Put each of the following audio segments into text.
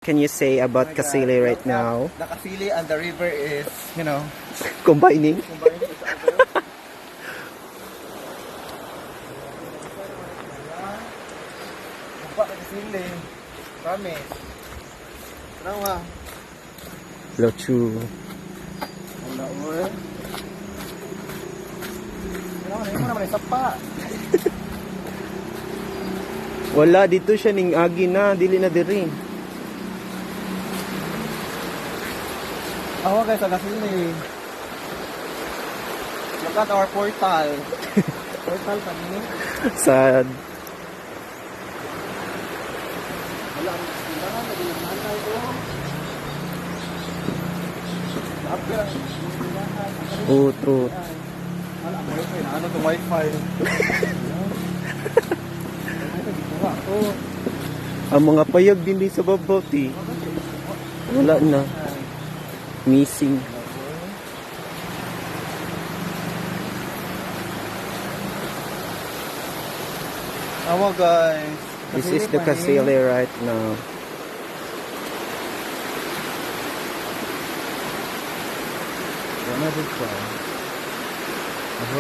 Can you say about Oh my Kasili God. right now? The Kasili and the river is, you know, Combining? combined each other. Bukwa ka Kasili. Promise. Tanawa. Lochu. Wala mo eh. Tanawa na yun mo naman yung sapa. Wala, dito siya ning agi na, dili na diri. Awa guys, ang Kasili. Look at our portal. Portal kami. Sad. Wala ang tindahan, nagulungan ito. Lapi ang tindahan. Oh, true. Wala ang wifi na ano itong wifi. Ang mga payag din sa babaw, ti. Wala na. Missing. Awa guys. This is the Kasili right now.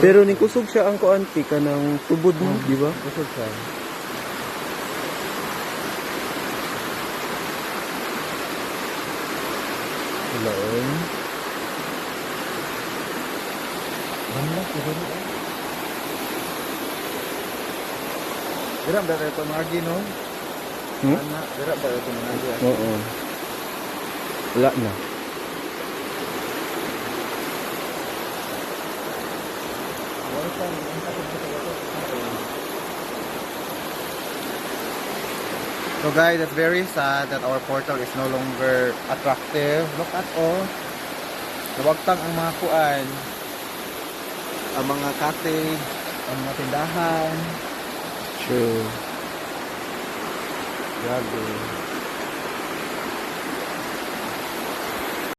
Pero ni kusog siya ang kuanti ka ng tubod mo, di ba? Kusog siya. Hello. Banda, kusog niya. Dira ba ito mga agi, no? Dira ba ito mga agi? Oo. Wala na. So guys, it's very sad that our portal is no longer attractive. Look at all. Nawagtang ang mga kuan. Ang mga cottage, ang mga tindahan. True. Grabe.